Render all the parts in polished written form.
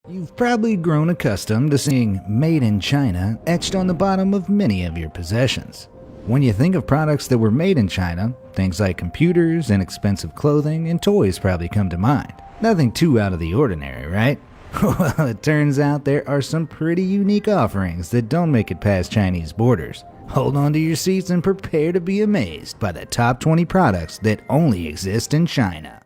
You've probably grown accustomed to seeing "Made in China" etched on the bottom of many of your possessions. When you think of products that were made in China, things like computers, inexpensive clothing, and toys probably come to mind. Nothing too out of the ordinary, right? Well, it turns out there are some pretty unique offerings that don't make it past Chinese borders. Hold on to your seats and prepare to be amazed by the top 20 products that only exist in China.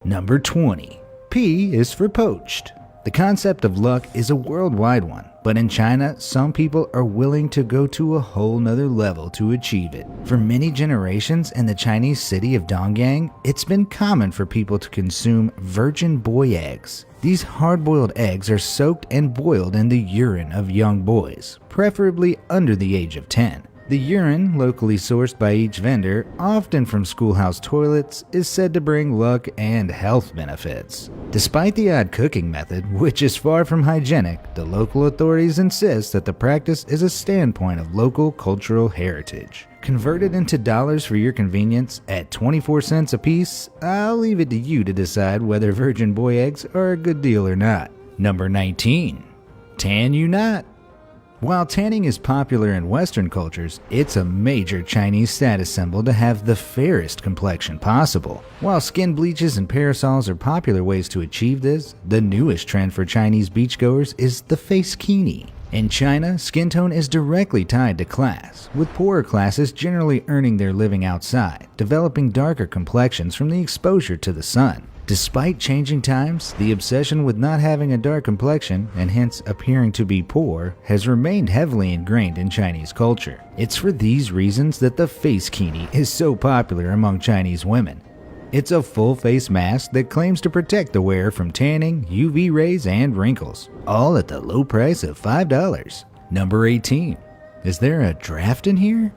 Number 20. P is for poached. The concept of luck is a worldwide one, but in China, some people are willing to go to a whole nother level to achieve it. For many generations in the Chinese city of Dongyang, it's been common for people to consume virgin boy eggs. These hard-boiled eggs are soaked and boiled in the urine of young boys, preferably under the age of 10. The urine, locally sourced by each vendor, often from schoolhouse toilets, is said to bring luck and health benefits. Despite the odd cooking method, which is far from hygienic, the local authorities insist that the practice is a standpoint of local cultural heritage. Converted into dollars for your convenience, at 24 cents a piece, I'll leave it to you to decide whether virgin boy eggs are a good deal or not. Number 19. Tan you not. While tanning is popular in Western cultures, it's a major Chinese status symbol to have the fairest complexion possible. While skin bleaches and parasols are popular ways to achieve this, the newest trend for Chinese beachgoers is the face kini. In China, skin tone is directly tied to class, with poorer classes generally earning their living outside, developing darker complexions from the exposure to the sun. Despite changing times, the obsession with not having a dark complexion, and hence appearing to be poor, has remained heavily ingrained in Chinese culture. It's for these reasons that the face kini is so popular among Chinese women. It's a full face mask that claims to protect the wearer from tanning, UV rays, and wrinkles, all at the low price of $5. Number 18. Is there a draft in here?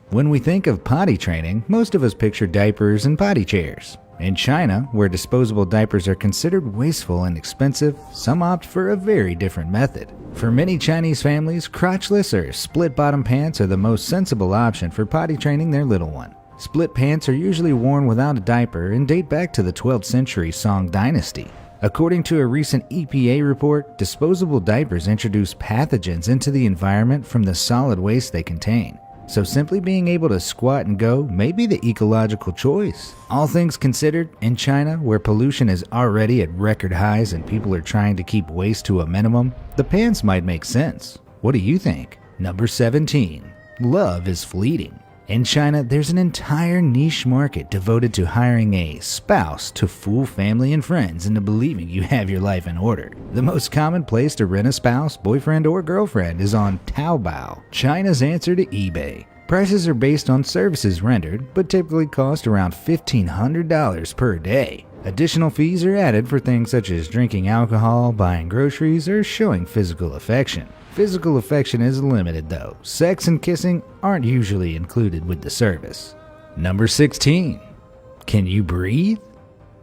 When we think of potty training, most of us picture diapers and potty chairs. In China, where disposable diapers are considered wasteful and expensive, some opt for a very different method. For many Chinese families, crotchless or split-bottom pants are the most sensible option for potty training their little one. Split pants are usually worn without a diaper and date back to the 12th century Song dynasty. According to a recent EPA report, disposable diapers introduce pathogens into the environment from the solid waste they contain. So simply being able to squat and go may be the ecological choice. All things considered, in China, where pollution is already at record highs and people are trying to keep waste to a minimum, the pants might make sense. What do you think? Number 17. Love is fleeting. In China, there's an entire niche market devoted to hiring a spouse to fool family and friends into believing you have your life in order. The most common place to rent a spouse, boyfriend, or girlfriend is on Taobao, China's answer to eBay. Prices are based on services rendered, but typically cost around $1,500 per day. Additional fees are added for things such as drinking alcohol, buying groceries, or showing physical affection. Physical affection is limited though. Sex and kissing aren't usually included with the service. Number 16. Can you breathe?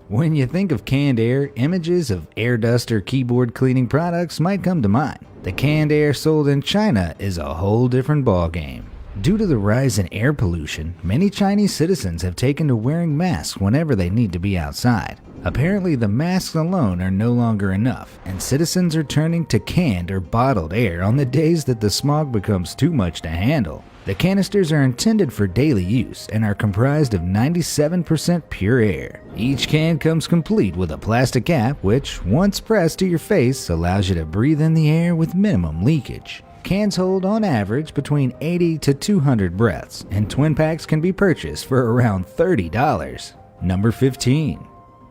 When you think of canned air, images of air duster keyboard cleaning products might come to mind. The canned air sold in China is a whole different ballgame. Due to the rise in air pollution, many Chinese citizens have taken to wearing masks whenever they need to be outside. Apparently, the masks alone are no longer enough, and citizens are turning to canned or bottled air on the days that the smog becomes too much to handle. The canisters are intended for daily use and are comprised of 97% pure air. Each can comes complete with a plastic cap, which, once pressed to your face, allows you to breathe in the air with minimum leakage. Cans hold on average between 80 to 200 breaths, and twin packs can be purchased for around $30. Number 15.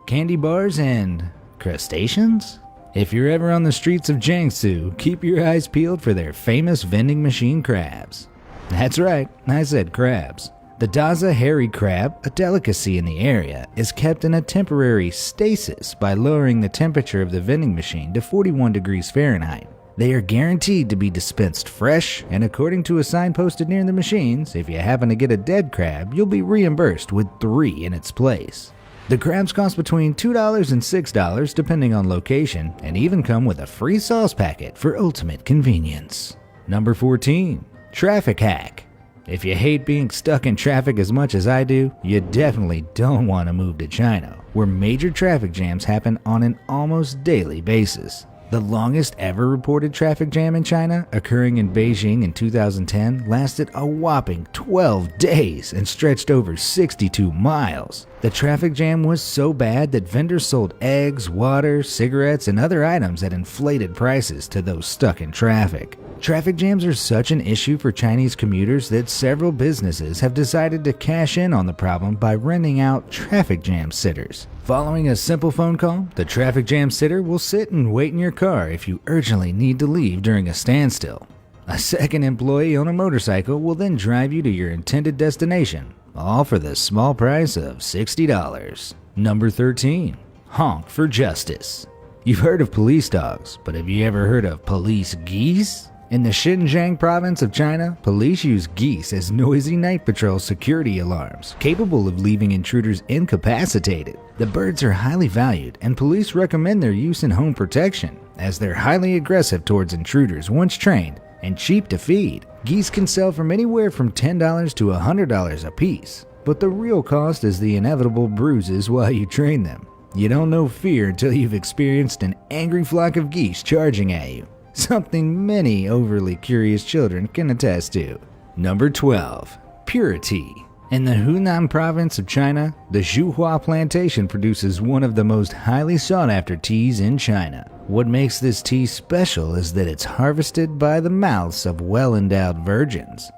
Candy bars and crustaceans? If you're ever on the streets of Jiangsu, keep your eyes peeled for their famous vending machine crabs. That's right, I said crabs. The Daza hairy crab, a delicacy in the area, is kept in a temporary stasis by lowering the temperature of the vending machine to 41 degrees Fahrenheit. They are guaranteed to be dispensed fresh, and according to a sign posted near the machines, if you happen to get a dead crab, you'll be reimbursed with 3 in its place. The crabs cost between $2 and $6 depending on location, and even come with a free sauce packet for ultimate convenience. Number 14. Traffic hack. If you hate being stuck in traffic as much as I do, you definitely don't want to move to China, where major traffic jams happen on an almost daily basis. The longest ever reported traffic jam in China, occurring in Beijing in 2010, lasted a whopping 12 days and stretched over 62 miles. The traffic jam was so bad that vendors sold eggs, water, cigarettes, and other items at inflated prices to those stuck in traffic. Traffic jams are such an issue for Chinese commuters that several businesses have decided to cash in on the problem by renting out traffic jam sitters. Following a simple phone call, the traffic jam sitter will sit and wait in your car if you urgently need to leave during a standstill. A second employee on a motorcycle will then drive you to your intended destination, all for the small price of $60. Number 13. Honk for justice. You've heard of police dogs, but have you ever heard of police geese? In the Xinjiang province of China, police use geese as noisy night patrol security alarms, capable of leaving intruders incapacitated. The birds are highly valued, and police recommend their use in home protection, as they're highly aggressive towards intruders once trained and cheap to feed. Geese can sell from anywhere from $10 to $100 a piece, but the real cost is the inevitable bruises while you train them. You don't know fear until you've experienced an angry flock of geese charging at you. Something many overly curious children can attest to. Number 12. Pure tea. In the Hunan province of China, the Zhuhua plantation produces one of the most highly sought-after teas in China. What makes this tea special is that it's harvested by the mouths of well-endowed virgins.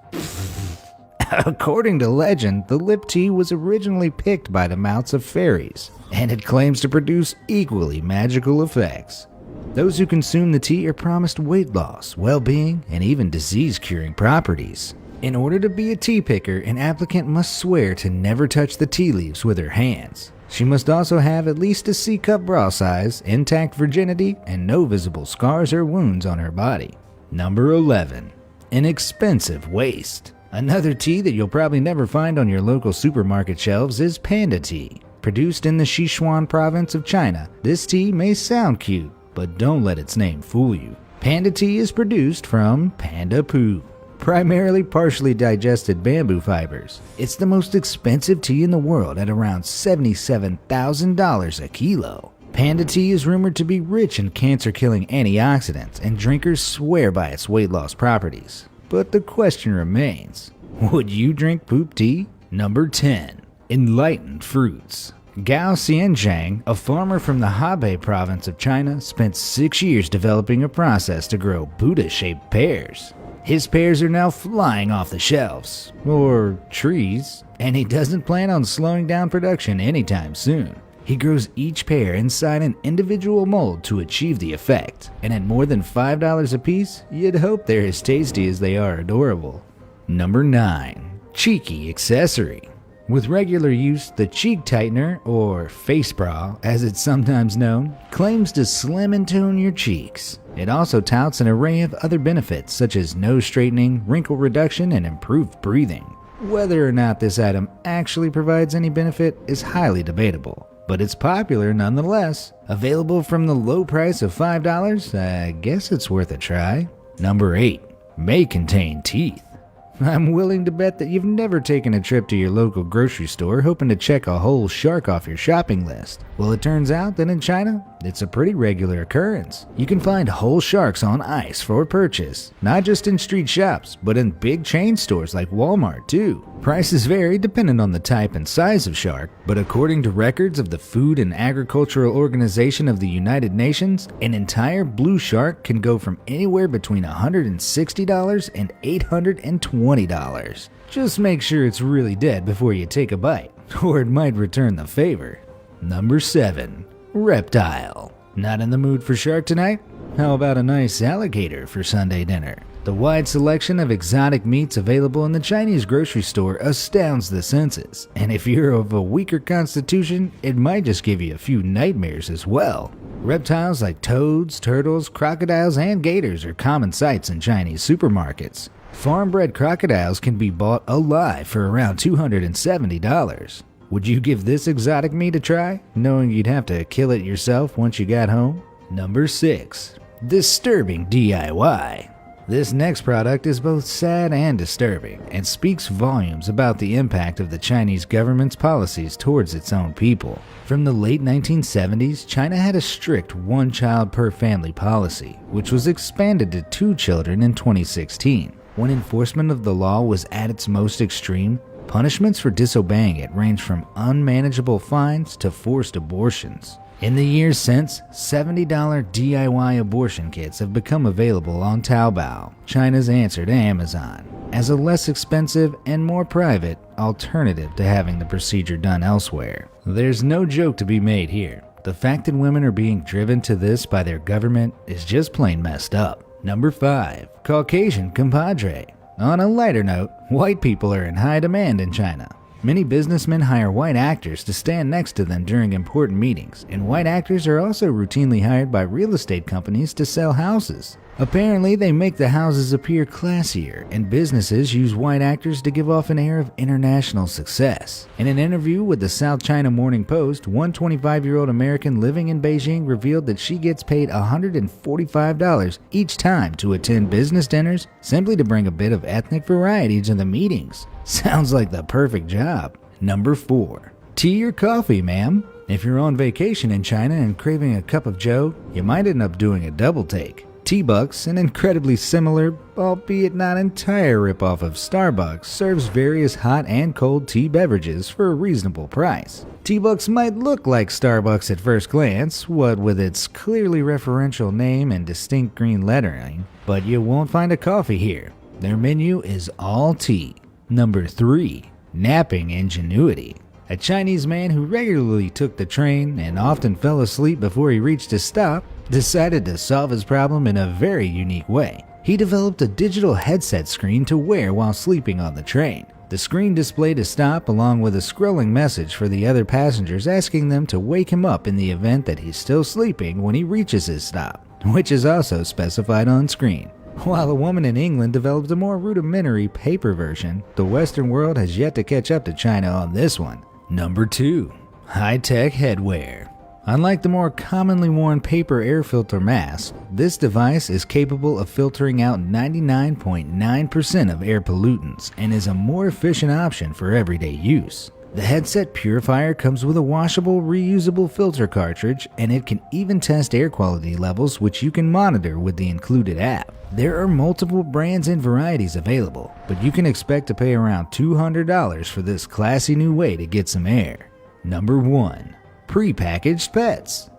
According to legend, the lip tea was originally picked by the mouths of fairies, and it claims to produce equally magical effects. Those who consume the tea are promised weight loss, well-being, and even disease-curing properties. In order to be a tea picker, an applicant must swear to never touch the tea leaves with her hands. She must also have at least a C-cup bra size, intact virginity, and no visible scars or wounds on her body. Number 11. Inexpensive waste. Another tea that you'll probably never find on your local supermarket shelves is panda tea. Produced in the Sichuan province of China, this tea may sound cute, but don't let its name fool you. Panda tea is produced from panda poo, primarily partially digested bamboo fibers. It's the most expensive tea in the world at around $77,000 a kilo. Panda tea is rumored to be rich in cancer-killing antioxidants, and drinkers swear by its weight loss properties. But the question remains, would you drink poop tea? Number 10. Enlightened fruits. Gao Xianzhang, a farmer from the Hebei province of China, spent 6 years developing a process to grow Buddha-shaped pears. His pears are now flying off the shelves, or trees, and he doesn't plan on slowing down production anytime soon. He grows each pear inside an individual mold to achieve the effect, and at more than $5 a piece, you'd hope they're as tasty as they are adorable. Number 9. Cheeky accessory. With regular use, the cheek tightener, or face bra as it's sometimes known, claims to slim and tone your cheeks. It also touts an array of other benefits such as nose straightening, wrinkle reduction, and improved breathing. Whether or not this item actually provides any benefit is highly debatable, but it's popular nonetheless. Available from the low price of $5, I guess it's worth a try. Number 8. May contain teeth. I'm willing to bet that you've never taken a trip to your local grocery store hoping to check a whole shark off your shopping list. Well, it turns out that in China, it's a pretty regular occurrence. You can find whole sharks on ice for purchase, not just in street shops, but in big chain stores like Walmart too. Prices vary depending on the type and size of shark, but according to records of the Food and Agricultural Organization of the United Nations, an entire blue shark can go from anywhere between $160 and $820. Just make sure it's really dead before you take a bite, or it might return the favor. Number 7. Reptile. Not in the mood for shark tonight? How about a nice alligator for Sunday dinner? The wide selection of exotic meats available in the Chinese grocery store astounds the senses, and if you're of a weaker constitution, it might just give you a few nightmares as well. Reptiles like toads, turtles, crocodiles, and gators are common sights in Chinese supermarkets. Farm-bred crocodiles can be bought alive for around $270. Would you give this exotic meat a try, knowing you'd have to kill it yourself once you got home? Number 6. Disturbing DIY. This next product is both sad and disturbing, and speaks volumes about the impact of the Chinese government's policies towards its own people. From the late 1970s, China had a strict one-child per family policy, which was expanded to 2 children in 2016. When enforcement of the law was at its most extreme, punishments for disobeying it ranged from unmanageable fines to forced abortions. In the years since, $70 DIY abortion kits have become available on Taobao, China's answer to Amazon, as a less expensive and more private alternative to having the procedure done elsewhere. There's no joke to be made here. The fact that women are being driven to this by their government is just plain messed up. Number 5. Caucasian compadre. On a lighter note, white people are in high demand in China. Many businessmen hire white actors to stand next to them during important meetings, and white actors are also routinely hired by real estate companies to sell houses. Apparently, they make the houses appear classier, and businesses use white actors to give off an air of international success. In an interview with the South China Morning Post, one 25-year-old American living in Beijing revealed that she gets paid $145 each time to attend business dinners simply to bring a bit of ethnic variety to the meetings. Sounds like the perfect job. Number 4. Tea or coffee, ma'am? If you're on vacation in China and craving a cup of joe, you might end up doing a double take. Tea-Bucks, an incredibly similar, albeit not entire ripoff of Starbucks, serves various hot and cold tea beverages for a reasonable price. Tea-Bucks might look like Starbucks at first glance, what with its clearly referential name and distinct green lettering, but you won't find a coffee here. Their menu is all tea. Number 3. Napping ingenuity. A Chinese man who regularly took the train and often fell asleep before he reached his stop decided to solve his problem in a very unique way. He developed a digital headset screen to wear while sleeping on the train. The screen displayed a stop along with a scrolling message for the other passengers asking them to wake him up in the event that he's still sleeping when he reaches his stop, which is also specified on screen. While a woman in England developed a more rudimentary paper version, the Western world has yet to catch up to China on this one. Number 2. High-tech headwear. Unlike the more commonly worn paper air filter mask, this device is capable of filtering out 99.9% of air pollutants and is a more efficient option for everyday use. The headset purifier comes with a washable, reusable filter cartridge, and it can even test air quality levels, which you can monitor with the included app. There are multiple brands and varieties available, but you can expect to pay around $200 for this classy new way to get some air. Number 1. Prepackaged pets.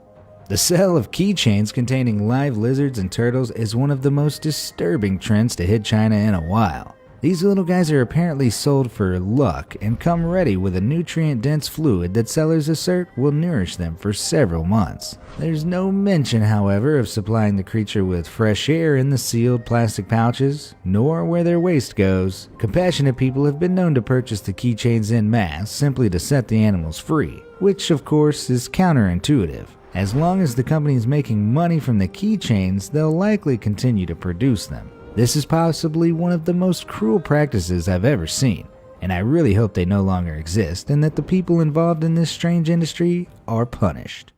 The sale of keychains containing live lizards and turtles is one of the most disturbing trends to hit China in a while. These little guys are apparently sold for luck and come ready with a nutrient-dense fluid that sellers assert will nourish them for several months. There's no mention, however, of supplying the creature with fresh air in the sealed plastic pouches, nor where their waste goes. Compassionate people have been known to purchase the keychains en masse simply to set the animals free, which of course is counterintuitive. As long as the company is making money from the keychains, they'll likely continue to produce them. This is possibly one of the most cruel practices I've ever seen, and I really hope they no longer exist and that the people involved in this strange industry are punished.